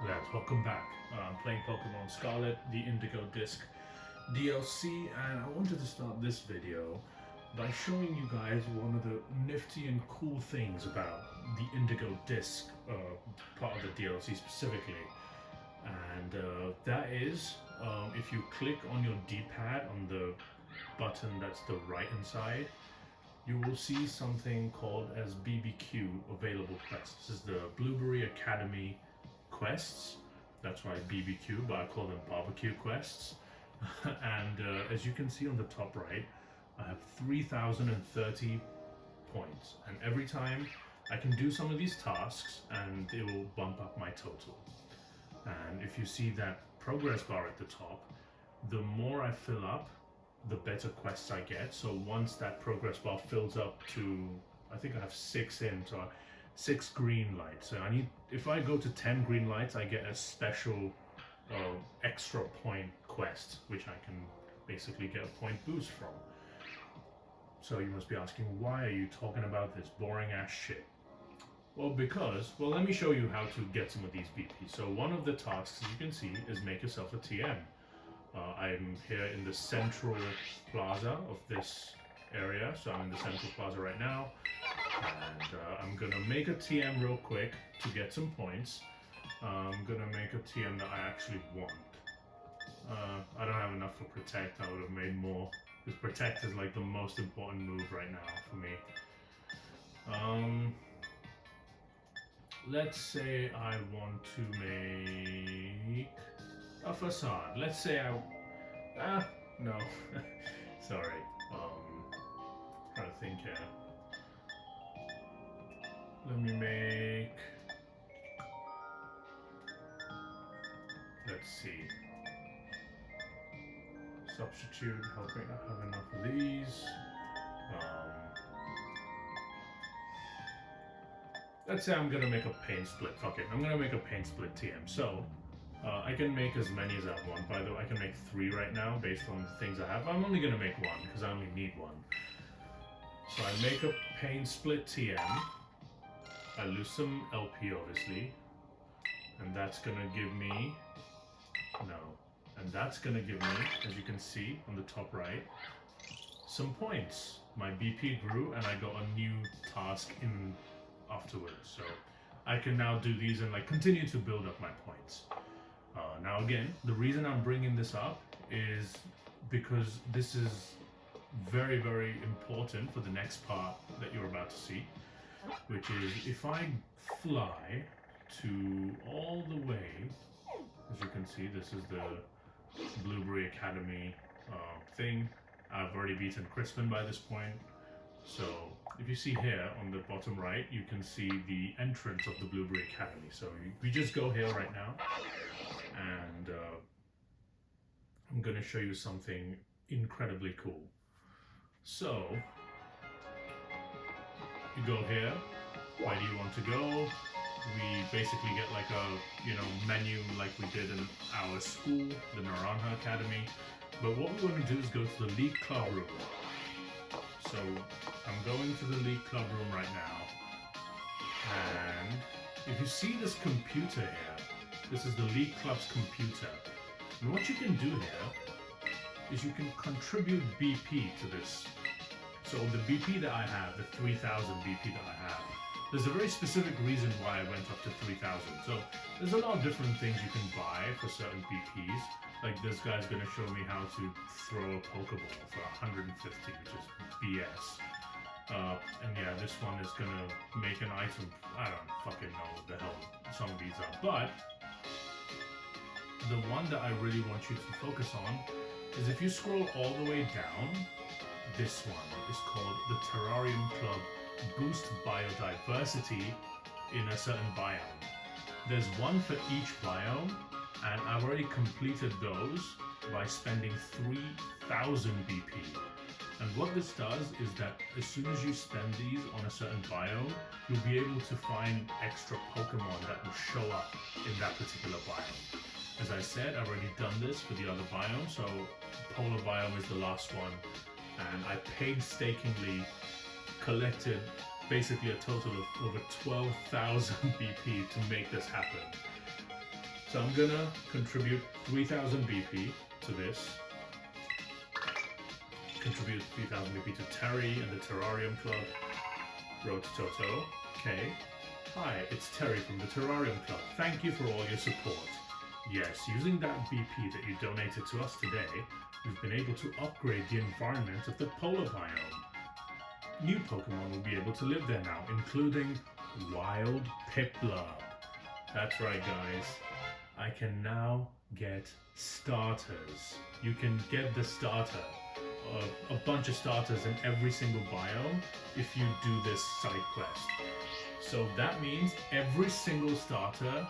Lads, welcome back. I'm playing Pokemon Scarlet, the Indigo Disk DLC, and I wanted to start this video by showing you guys one of the nifty and cool things about the Indigo Disk part of the DLC specifically. And that is, if you click on your D-pad on the button that's the right hand side, you will see something called as BBQ available quests. This is the Blueberry Academy quests. That's right, BBQ, but I call them barbecue quests. And as you can see on the top right, I have 3,030 points, and every time I can do some of these tasks and it will bump up my total. And if you see that progress bar at the top, the more I fill up, the better quests I get. So once that progress bar fills up to, I think I have 6 in, so 6 green lights. So if I go to 10 green lights, I get a special extra point quest, which I can basically get a point boost from. So you must be asking, why are you talking about this boring ass shit? Well, let me show you how to get some of these BPs. So one of the tasks, as you can see, is make yourself a TM. I'm here in the central plaza of this area, so I'm in the central plaza right now, and I'm gonna make a TM real quick to get some points. I'm gonna make a TM that I actually want. I don't have enough for Protect. I would have made more, because Protect is like the most important move right now for me. Let's say I want to make a facade. Let's say no. Sorry. Trying to think here. Let me make, let's see. Substitute, helping I have enough of these. Let's say I'm gonna make a paint split. Fuck it, I'm gonna make a paint split TM. So I can make as many as I want. By the way, I can make 3 right now based on the things I have. I'm only gonna make 1 because I only need 1. So I make a paint split TM. I lose some LP obviously, and that's gonna give me and that's gonna give me, as you can see on the top right, some points. My BP grew and I got a new task in afterwards, so I can now do these and like continue to build up my points. Now again, the reason I'm bringing this up is because this is very, very important for the next part that you're about to see, which is if I fly to all the way, as you can see, this is the Blueberry Academy thing. I've already beaten Chespin by this point. So if you see here on the bottom right, you can see the entrance of the Blueberry Academy. So we just go here right now, and I'm going to show you something incredibly cool. So you go here. Where do you want to go? We basically get like a menu like we did in our school, the Naranja Academy. But what we want to do is go to the League Club room. So I'm going to the League Club room right now, and if you see this computer here, this is the League Club's computer. And what you can do here is you can contribute BP to this. So the BP that I have, the 3,000 BP that I have, there's a very specific reason why I went up to 3,000. So there's a lot of different things you can buy for certain BPs. Like this guy's gonna show me how to throw a Pokeball for 150, which is BS. And yeah, this one is gonna make an item. I don't fucking know what the hell some of these are. But the one that I really want you to focus on is if you scroll all the way down, this one is called the Terrarium Club Boost Biodiversity in a certain biome. There's one for each biome, and I've already completed those by spending 3,000 BP. And what this does is that as soon as you spend these on a certain biome, you'll be able to find extra Pokemon that will show up in that particular biome. As I said, I've already done this for the other biome, so Polar Biome is the last one, and I painstakingly collected basically a total of over 12,000 BP to make this happen. So I'm gonna contribute 3000 BP to this. Contribute 3000 BP to Terry and the Terrarium Club. Wrote to Toto. Okay. Hi, it's Terry from the Terrarium Club. Thank you for all your support. Yes, using that BP that you donated to us today, we've been able to upgrade the environment of the polar biome. New Pokemon will be able to live there now, including Wild Piplup. That's right, guys. I can now get starters. You can get the starter, a bunch of starters in every single biome if you do this side quest. So that means every single starter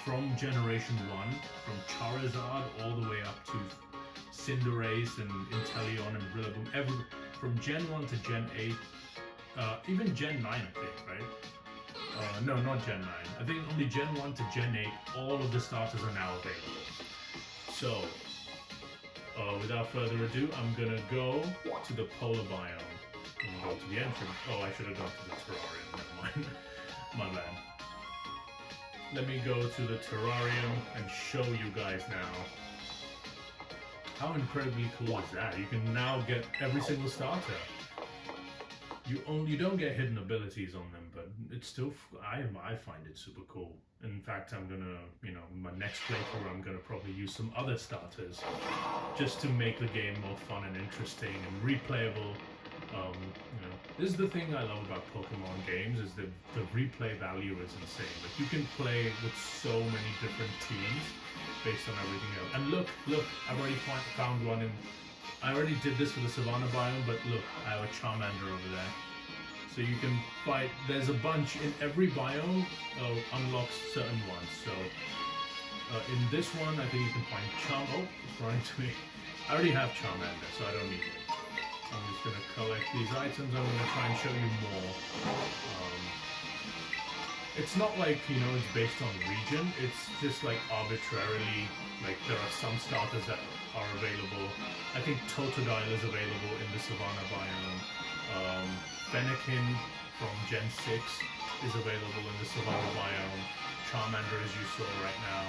from Generation 1, from Charizard all the way up to Cinderace and Inteleon and Rillaboom, from Gen 1 to Gen 8, even Gen 9 I think, right? No, not Gen 9. I think only Gen 1 to Gen 8, all of the starters are now available. So, without further ado, I'm gonna go to the polar biome. I'm gonna go to the entrance. Oh, I should have gone to the terrarium, never mind. My bad. Let me go to the terrarium and show you guys now. How incredibly cool is that? You can now get every single starter. You don't get hidden abilities on them, but it's still, I find it super cool. In fact, I'm gonna, in my next playthrough, I'm gonna probably use some other starters just to make the game more fun and interesting and replayable. This is the thing I love about Pokemon games, is the replay value is insane. Like, you can play with so many different teams based on everything else. And look, I've already found one in. I already did this for the Savanna biome, but look, I have a Charmander over there. So you can fight. There's a bunch in every biome. Unlocks certain ones. So in this one, I think you can find Oh, it's running to me. I already have Charmander, so I don't need it. I'm just going to collect these items. I'm going to try and show you more. It's not like, it's based on region. It's just like arbitrarily, like there are some starters that are available. I think Totodile is available in the Savanna biome. Fennekin from Gen 6 is available in the Savanna biome. Charmander, as you saw right now.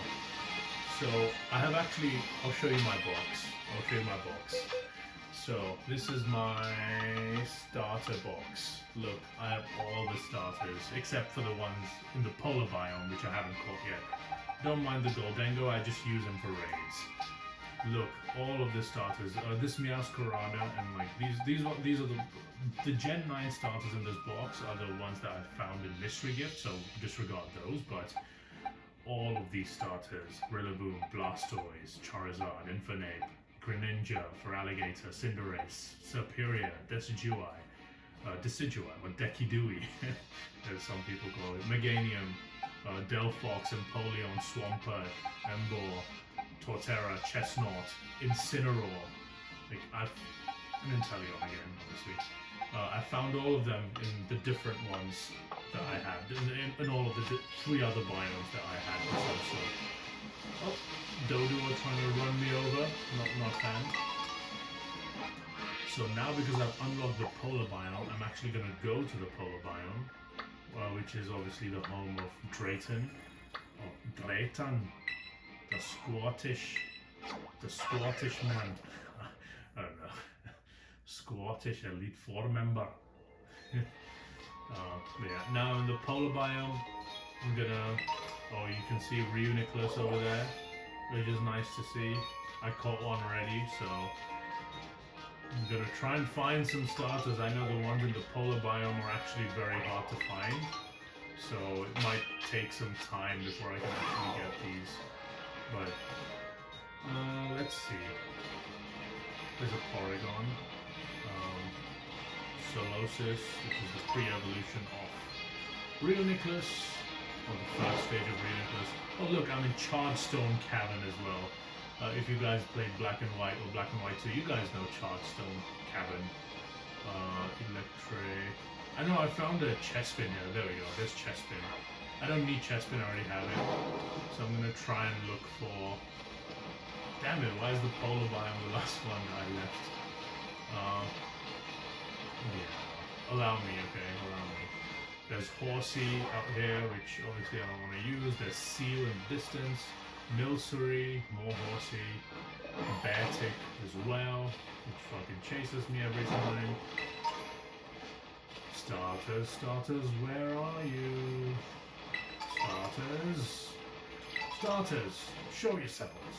So I have actually, I'll show you my box. So this is my starter box. Look, I have all the starters, except for the ones in the polar biome, which I haven't caught yet. Don't mind the Goldengo, I just use them for raids. Look, all of the starters. This Meowscarada and like these are the Gen 9 starters in this box are the ones that I found in Mystery Gift, so disregard those, but all of these starters, Rillaboom, Blastoise, Charizard, Infernape, Greninja, Feraligatr, Cinderace, Serperior, Decidueye, or Dekidui, as some people call it, Meganium, Delphox, Empoleon, Swampert, Emboar, Torterra, Chestnut, Incineroar, and Inteleon again, obviously. I found all of them in the different ones that I had, in all of the 3 other biomes that I had also. Oh, Dodo are trying to run me over, not a fan. So now, because I've unlocked the polar biome, I'm actually going to go to the polar biome, which is obviously the home of Drayton, the Scottish man. I don't know. Scottish Elite 4 member. But yeah, now in the polar biome, I'm gonna. Oh, you can see Reuniclus over there, which is nice to see. I caught one already, so I'm gonna try and find some starters. I know the ones in the polar biome are actually very hard to find, so it might take some time before I can actually get these. But let's see. There's a Porygon, Solosis, which is the pre-evolution of Reuniclus, or the first stage of Reuniclus. Oh look, I'm in Chargestone Cavern as well. If you guys played Black and White or Black and White 2, you guys know Chargestone Cavern. Electric. I know I found a Chespin here. There we go. There's Chespin. I don't need Chespin. I already have it. So I'm gonna try and look for. Damn it! Why is the polar biome the last one that I left? Yeah. Allow me. Okay. Allow me. There's Horsey out here, which obviously I don't want to use. There's Seal in distance. Milcery, more horsey, Beartic as well, which fucking chases me every time. Starters, where are you? Starters, show yourselves.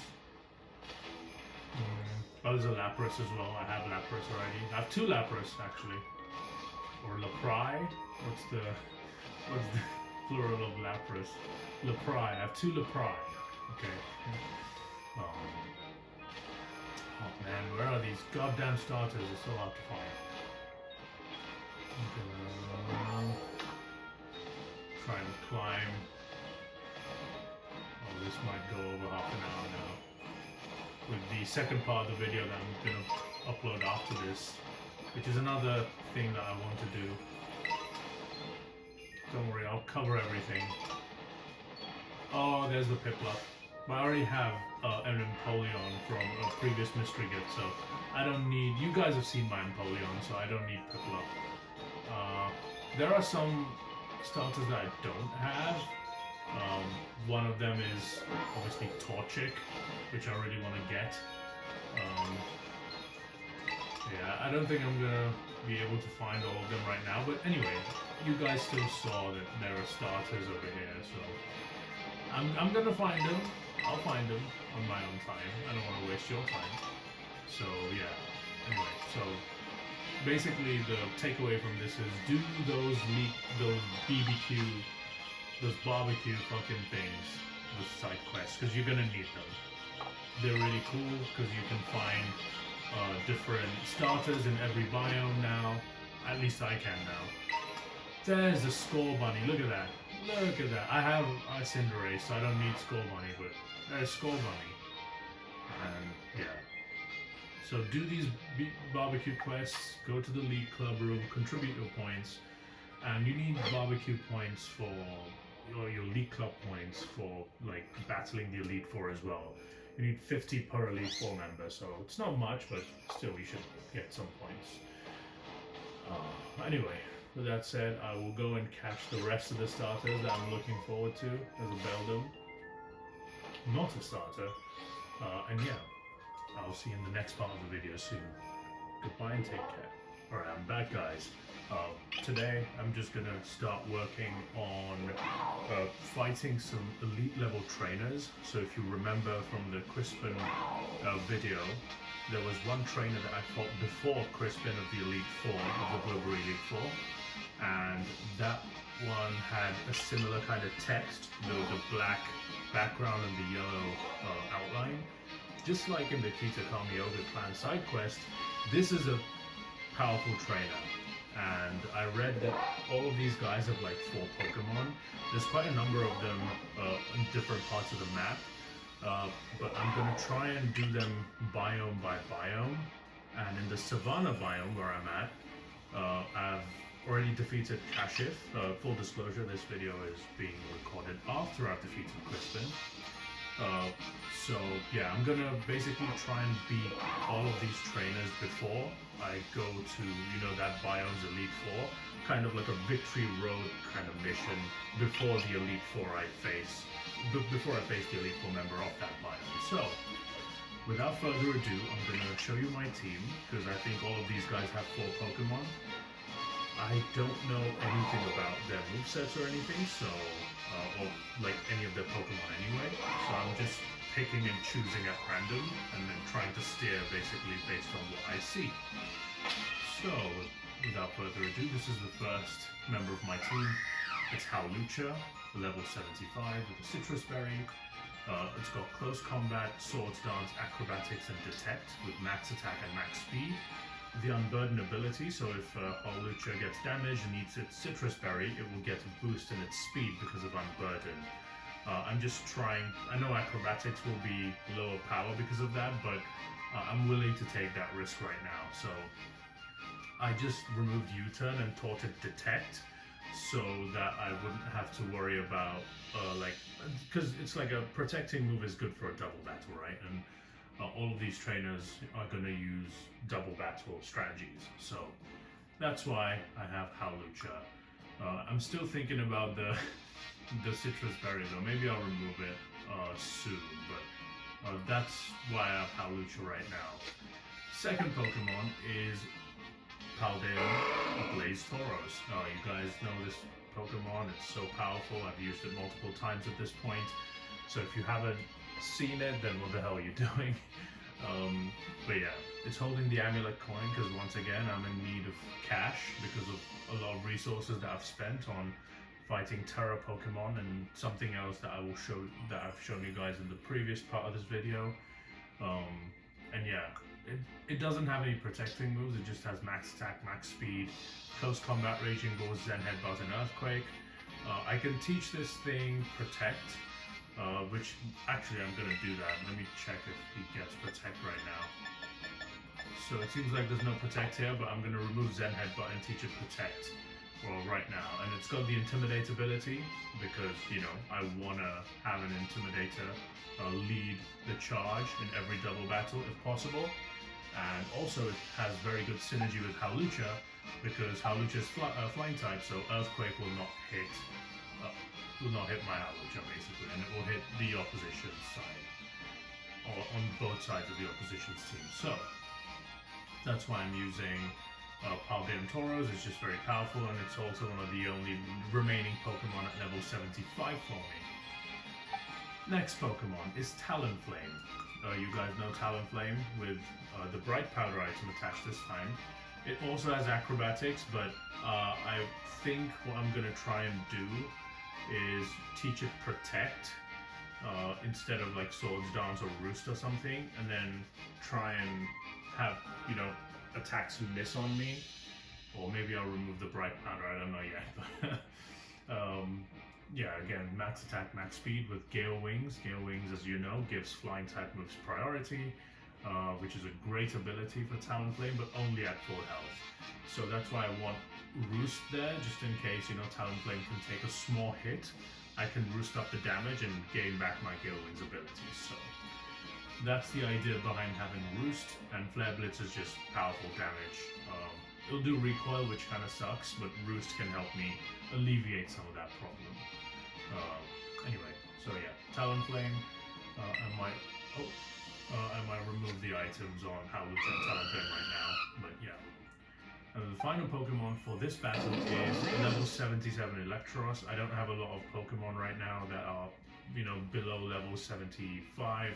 Oh, there's a Lapras as well. I have Lapras already. I have 2 Lapras actually. Or Lapri. What's the plural of Lapras? Lapri. I have 2 Lapri. Okay. Oh man, where are these goddamn starters? It's so hard to find. Trying to climb. Oh, this might go over half an hour now. With the second part of the video that I'm going to upload after this, which is another thing that I want to do. Don't worry, I'll cover everything. Oh, there's the Piplup. But I already have an Empoleon from a previous mystery gift, so I don't need... You guys have seen my Empoleon, so I don't need Piplup. There are some starters that I don't have. One of them is obviously Torchic, which I really want to get. Yeah, I don't think I'm gonna be able to find all of them right now, but anyway, you guys still saw that there are starters over here, so I'm gonna find them. I'll find them on my own time. I don't want to waste your time. So yeah, anyway, so basically the takeaway from this is do those BBQ, those barbecue fucking things, those side quests, because you're gonna need them. They're really cool because you can find different starters in every biome now. At least I can now. There's the Scorbunny. Look at that. Look at that. I have a Cinderace, so I don't need Scorbunny, but there's Scorbunny. And yeah. So do these barbecue quests, go to the League Club room, contribute your points, and you need barbecue points for, or your League Club points for like battling the Elite Four as well. You need 50 per Elite Four member, so it's not much, but still you should get some points. Anyway, with that said, I will go and catch the rest of the starters that I'm looking forward to. There's a Beldum, not a starter, and yeah. I'll see you in the next part of the video soon. Goodbye and take care. Alright, I'm back, guys. Today, I'm just gonna start working on fighting some elite level trainers. So if you remember from the Chespin video, there was one trainer that I fought before Chespin of the Elite Four, of the Global Elite Four, and that one had a similar kind of text, the black background and the yellow outline. Just like in the Kitakami Yoga Clan side quest, this is a powerful trainer. And I read that all of these guys have like 4 Pokemon. There's quite a number of them in different parts of the map. But I'm going to try and do them biome by biome. And in the Savanna biome where I'm at, I've already defeated Kashif. Full disclosure, this video is being recorded after I've defeated Chespin. So yeah, I'm gonna basically try and beat all of these trainers before I go to, you know, that biome's Elite Four, kind of like a victory road kind of mission before the Elite Four before I face the Elite Four member of that biome. So, without further ado, I'm gonna show you my team, because I think all of these guys have 4 Pokemon. I don't know anything about their movesets or anything, so or like any of their Pokemon anyway, so I'm just picking and choosing at random and then trying to steer basically based on what I see. So, without further ado, this is the first member of my team. It's Howlucha, level 75 with a Citrus Berry. It's got Close Combat, Swords Dance, Acrobatics, and Detect with max attack and max speed. The Unburden ability, so if Howlucha gets damaged and eats its Citrus Berry, it will get a boost in its speed because of Unburden. I'm just trying, I know Acrobatics will be lower power because of that, but I'm willing to take that risk right now. So I just removed U-Turn and taught it Detect, so that I wouldn't have to worry about, because it's like a protecting move is good for a double battle, right? And all of these trainers are going to use double battle strategies, so that's why I have Howlucha. I'm still thinking about the Citrus Berry though. Maybe I'll remove it soon. That's why I have Hawlucha right now. Second Pokemon is Paldean Blaze Tauros. You guys know this Pokemon, it's so powerful. I've used it multiple times at this point. So if you haven't seen it, then what the hell are you doing? But yeah, it's holding the amulet coin because once again I'm in need of cash because of a lot of resources that I've spent on fighting Terra Pokemon and something else that I've shown you guys in the previous part of this video. And yeah, it doesn't have any protecting moves, it just has max attack, max speed, close combat, Raging Balls, Zen Headbutt, and Earthquake. I can teach this thing Protect, which actually I'm gonna do that. Let me check if he gets Protect right now. So it seems like there's no Protect here, but I'm gonna remove Zen Headbutt and teach it Protect. Well, right now, and it's got the Intimidate ability because, you know, I wanna have an Intimidator lead the charge in every double battle if possible. And also it has very good synergy with Hawlucha because Hawlucha is flying type, so Earthquake will not hit my Hawlucha basically, and it will hit the opposition side, or on both sides of the opposition's team. So that's why I'm using Paldean Tauros. It's just very powerful, and it's also one of the only remaining Pokemon at level 75 for me. Next Pokemon is Talonflame. You guys know Talonflame with the Bright Powder item attached this time. It also has Acrobatics, but I think what I'm going to try and do is teach it Protect instead of like Swords Dance or Roost or something, and then try and have, you know, attacks miss on me. Or maybe I'll remove the Bright Powder, I don't know yet. But yeah, again, max attack, max speed with Gale Wings. Gale Wings, as you know, gives flying type moves priority, which is a great ability for Talonflame, but only at full health. So that's why I want Roost there, just in case, you know, Talonflame can take a small hit. I can Roost up the damage and gain back my Gale Wings abilities. So that's the idea behind having Roost, and Flare Blitz is just powerful damage. It'll do recoil, which kind of sucks, but Roost can help me alleviate some of that problem. Anyway, so yeah, Talonflame. I might remove the items on Hawlucha and Talonflame right now, but yeah. And the final Pokemon for this battle is level 77 Electros. I don't have a lot of Pokemon right now that are, you know, below level 75.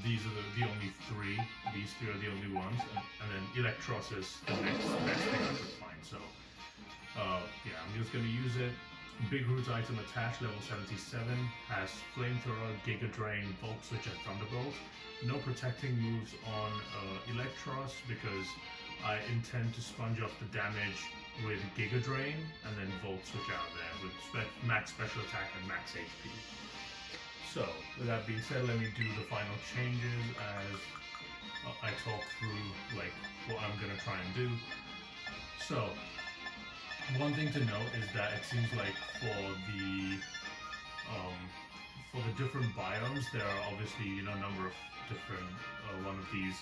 These are the only three. These three are the only ones, and then Electros is the next best thing I could find. So yeah, I'm just gonna use it. Big Root item attached, level 77, has Flamethrower, Giga Drain, Volt Switch, and Thunderbolt. No protecting moves on Electros because I intend to sponge off the damage with Giga Drain and then Volt Switch out there with max special attack and max HP. So, with that being said, let me do the final changes as I talk through like what I'm gonna try and do. So, one thing to note is that it seems like for the different biomes, there are obviously, you know, a number of different one of these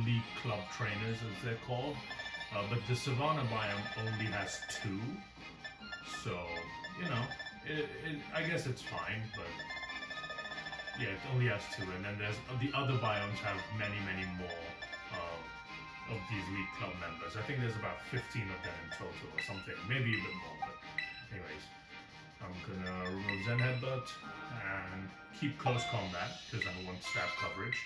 league club trainers, as they're called. But the Savanna biome only has 2, so you know, I guess it's fine. But yeah, it only has 2, and then there's the other biomes have many more. Of these league club members. I think there's about 15 of them in total or something, maybe a bit more, but anyways. I'm gonna remove Zen Headbutt and keep close combat because I want stab coverage.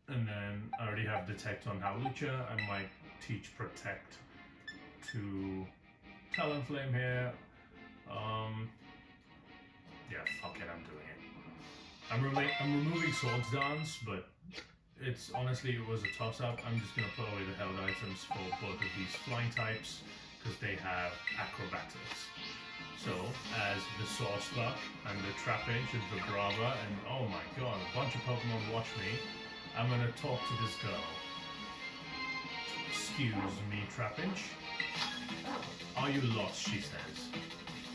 And then I already have Detect on Hawlucha. I might teach Protect to Talonflame here. Yeah, fuck it, I'm doing it. I'm removing Swords Dance, but it's honestly, it was a toss-up. I'm just gonna put away the held items for both of these flying types because they have acrobatics. So, as the Sawsbuck and the Trapinch and the Brava and oh my god, a bunch of Pokemon watch me, I'm gonna talk to this girl. Excuse me, Trapinch. Are you lost? She says.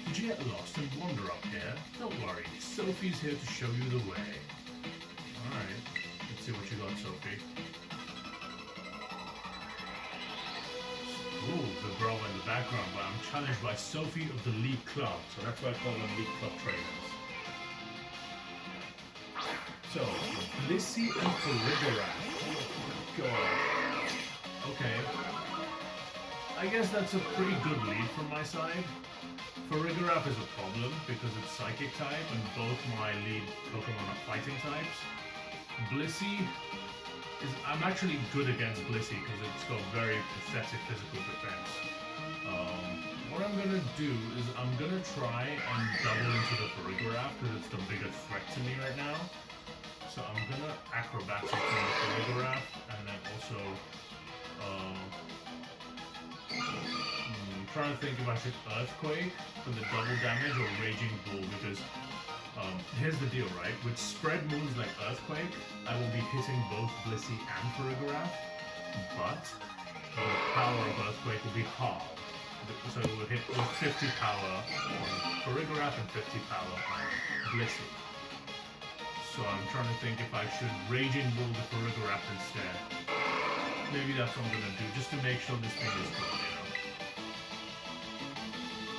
Did you get lost and wander up here? Don't worry, Sophie's here to show you the way. Alright. Let's see what you got, Sophie. Ooh, the Bravo in the background, but I'm challenged by Sophie of the League Club, so that's why I call them League Club trainers. So, Blissey and Farigiraf. God. Okay. I guess that's a pretty good lead from my side. Farigiraf is a problem because it's Psychic type and both my lead Pokemon are fighting types. Blissey is... I'm actually good against Blissey because it's got very pathetic physical defense. What I'm gonna do is I'm gonna try and double into the Farigiraf because it's the bigger threat to me right now. So I'm gonna Acrobatics on the Farigiraf and then also trying to think if I should Earthquake for the double damage or Raging Bull because here's the deal, right? With spread moves like Earthquake, I will be hitting both Blissey and Farigiraf, but the power of Earthquake will be halved. So we'll hit with 50 power on Farigiraf and 50 power on Blissey. So I'm trying to think if I should Raging Bull the Farigiraf instead. Maybe that's what I'm gonna do, just to make sure this thing is good, you know?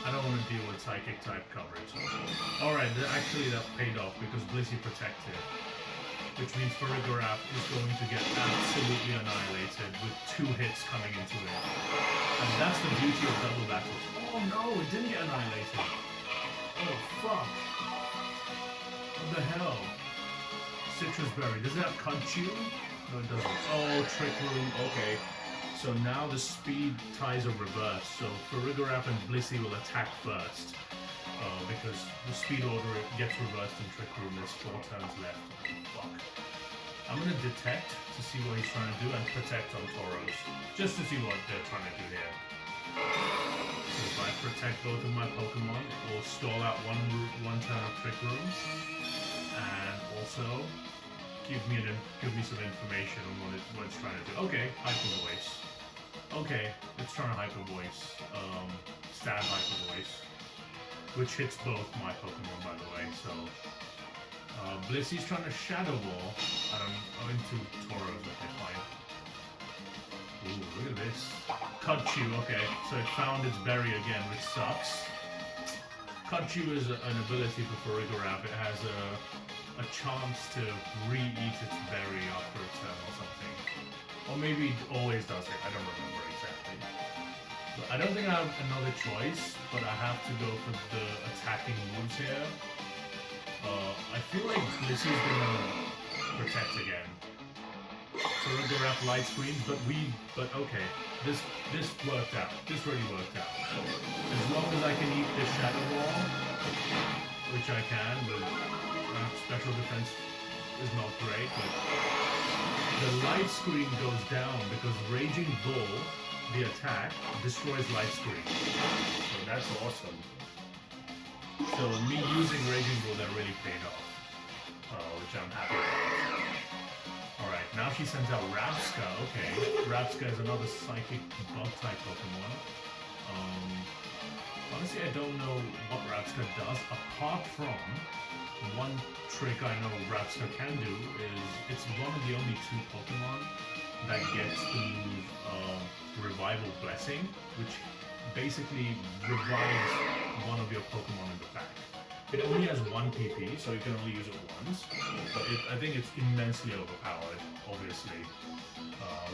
I don't want to deal with Psychic type coverage. Alright, actually that paid off because Blissey protected. Which means Farigiraf is going to get absolutely annihilated with 2 hits coming into it. And that's the beauty of double battles. Oh no, it didn't get annihilated. Oh fuck. What the hell? Citrus Berry. Does it have Conchu? No, it doesn't. Oh, Trick Room. Okay. So now the speed ties are reversed. So Farigiraf and Blissey will attack first. Because the speed order gets reversed in Trick Room. There's 4 turns left. Oh, fuck. I'm gonna Detect to see what he's trying to do and Protect on Tauros. Just to see what they're trying to do here. So if I protect both of my Pokemon, it will stall out one turn of Trick Room. And also give me some information on what it's trying to do. Okay, Hyper Voice. Okay, it's trying to Hyper Voice. Stab Hyper Voice. Which hits both my Pokemon, by the way, so... Blissey's trying to Shadow Ball into Tauros, okay, fine. Ooh, look at this. Conchu, okay, so it found its berry again, which sucks. Conchu is an ability for Farigiraf. It has a chance to re-eat its berry after a turn or something. Or maybe it always does it, I don't remember exactly. But I don't think I have another choice, but I have to go for the attacking moves here. I feel like Blissey is gonna Protect again. Farigiraf light screens, but okay. This worked out. This really worked out. As long as I can eat this Shadow Ball, which I can, but special defense is not great, but the light screen goes down because Raging Bull, the attack, destroys light screen. So that's awesome. So me using Raging Bull, that really paid off, which I'm happy about. Alright, now she sends out Rabsca. Okay, Rabsca is another psychic bug-type Pokemon. Honestly, I don't know what Rabsca does, apart from one trick I know Rabsca can do is it's one of the only 2 Pokemon that gets the move Revival Blessing, which basically revives one of your Pokemon in the back. It only has 1 PP, so you can only use it once, but I think it's immensely overpowered, obviously.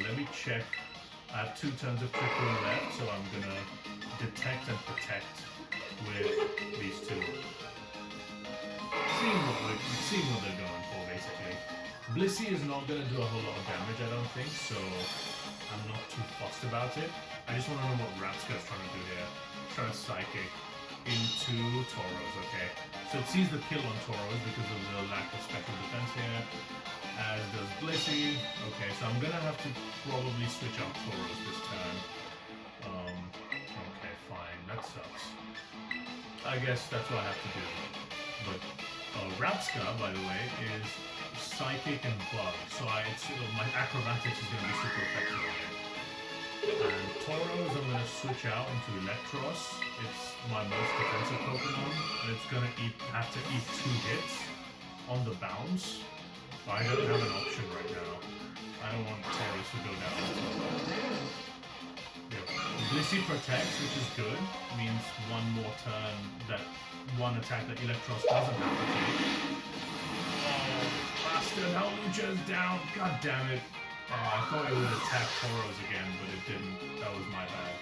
Let me check. I have 2 turns of Trick Room left, so I'm gonna Detect and Protect with these 2. Seeing what they're going for, basically. Blissey is not gonna do a whole lot of damage, I don't think, so I'm not too fussed about it. I just want to know what Rabsca is trying to do here. Trying to Psychic into Tauros, okay. So it sees the kill on Tauros because of the lack of special defense here, as does Blissey. Okay, so I'm gonna have to probably switch out Tauros this turn. Okay, fine, that sucks. I guess that's what I have to do. But Rabsca, by the way, is Psychic and Bug, so my Acrobatics is gonna be super effective on it. And Tauros, I'm going to switch out into Electros. It's my most defensive Pokemon, and it's going to have to eat 2 hits on the bounce. But I don't have an option right now. I don't want Tauros to go down. Yeah. Blissey protects, which is good. Means one more turn, that one attack that Electros doesn't have to take. Oh, bastard! Halucha's down! God damn it! Oh, I thought it would attack Tauros again, but it didn't. That was my bad.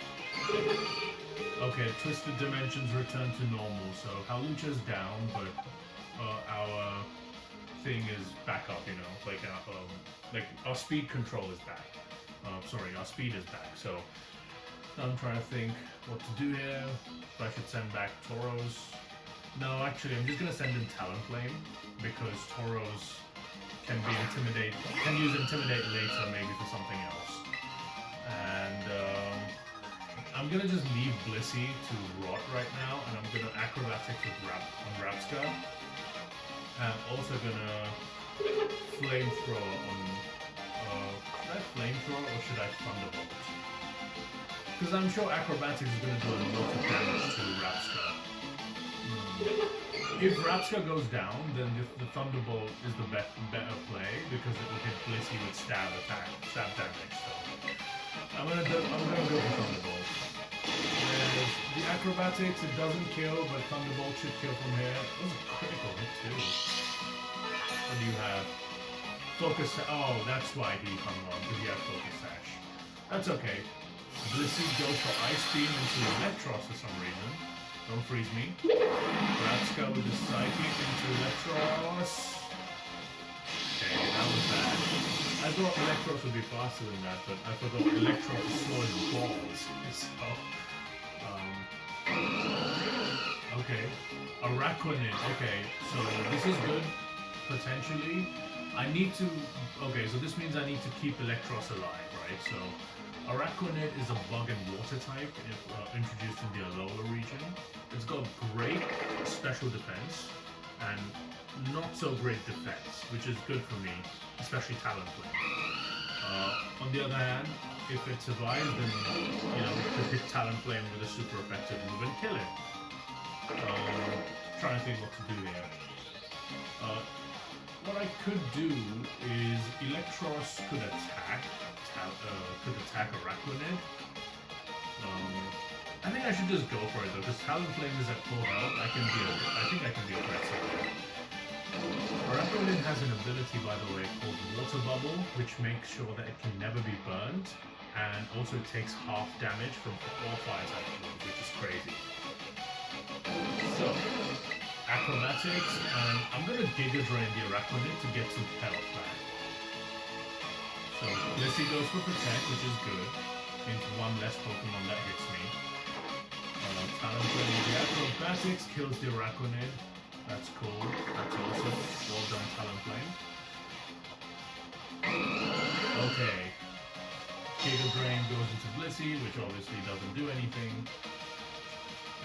Okay, Twisted Dimensions return to normal, so Halucha's down, but our thing is back up, you know, like our speed control is back. Sorry, our speed is back, so I'm trying to think what to do here. If I should send back Tauros. No, actually, I'm just gonna send in Talonflame, because Tauros can use Intimidate later, maybe for something else. And I'm gonna just leave Blissey to rot right now, and I'm gonna Acrobatics with Rapska. And I'm also gonna Flamethrower on... should I Flamethrower or should I Thunderbolt? Because I'm sure Acrobatics is gonna do a lot of damage to Rapska. If Rapska goes down, then the Thunderbolt is the better play, because it will hit Blissey with stab damage. So I'm gonna go for Thunderbolt. There's the Acrobatics, it doesn't kill, but Thunderbolt should kill from here. It was a critical hit too. What do you have? Focus. Oh, that's why he hung on, because he had Focus Sash. That's okay. Blissey goes for Ice Beam into Electros for some reason. Don't freeze me. Rapska with the Psychic into Electros. Okay, that was bad. I thought Electros would be faster than that, but I forgot Electros destroys balls. So, okay. Araquanid. Okay, so this is good, potentially. I need to... Okay, so this means I need to keep Electros alive, right? So, Araquanid is a bug and water type if introduced in the Alola region. It's got great special defense and not so great defense, which is good for me, especially Talonflame. On the other hand, if it survives, then you know it could hit Talonflame with a super effective move and kill it. Trying to think what to do here. What I could do is Electros could attack Araquanid. I think I should just go for it though, because Talonflame is at full health. I think I can be aggressive here. Araquanid has an ability, by the way, called Water Bubble, which makes sure that it can never be burned, and also takes half damage from all fire type moves, which is crazy. So, Acrobatics, and I'm gonna Giga Drain the Araquanid to get some health back. So, Blissey goes for Protect, which is good. Means one less Pokemon that hits me. Talonflame with the Acrobatics kills the Araquanid. That's cool. That's awesome. Well done, Talonflame. Okay. Giga Drain goes into Blissey, which obviously doesn't do anything.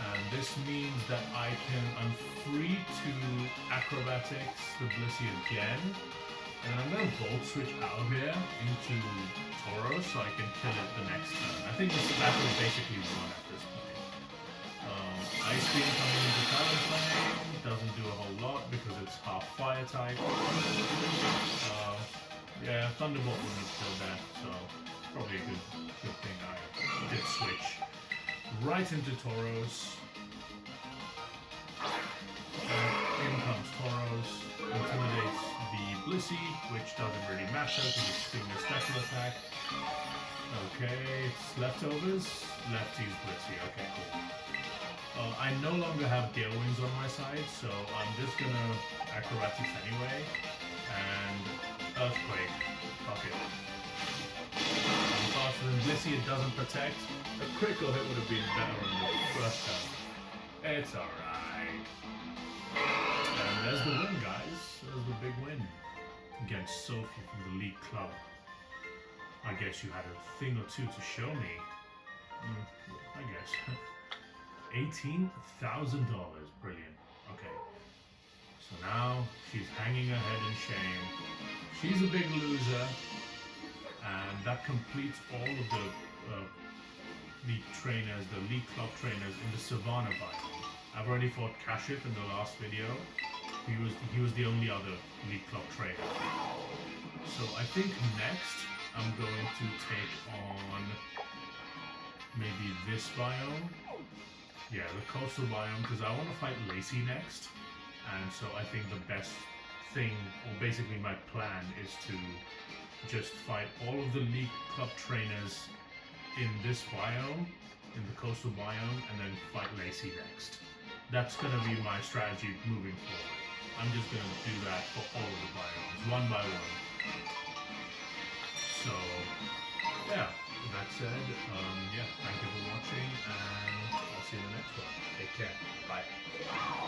And this means that I'm free to Acrobatics the Blissey again. And I'm going to Volt Switch out of here into Tauros so I can kill it the next turn. I think this battle is basically won at this point. Ice Beam coming into Talonflame doesn't do a whole lot because it's half fire type. Yeah, Thunderbolt wouldn't have killed that, so probably a good thing I did switch right into Tauros. In comes Tauros, intimidates the Blissey, which doesn't really matter because it's doing a special attack. Okay, it's leftovers. Lefty's Blissey. Okay, cool. I no longer have Gale Wings on my side, so I'm just gonna Acrobatics anyway. And Earthquake. Fuck it. I'm faster than Blissey, it doesn't protect. A critical hit would have been better on the first turn. It's alright. And there's the win, guys. There's the big win. Against Sophie from the League Club. I guess you had a thing or two to show me. I guess. $18,000. Brilliant. Okay. So now she's hanging her head in shame. She's a big loser. And that completes all of the trainers, the League Club trainers in the Savanna biome. I've already fought Kashif in the last video. He was the only other League Club trainer. So I think next I'm going to take on maybe this biome. Yeah, the coastal biome, because I want to fight Lacey next. And so I think the best thing, or basically my plan, is to just fight all of the League Club trainers in this biome, in the coastal biome, and then fight Lacey next. That's going to be my strategy moving forward. I'm just going to do that for all of the biomes, one by one. So, yeah, with that said, yeah, thank you for watching, and I'll see you in the next one. Take care. Bye.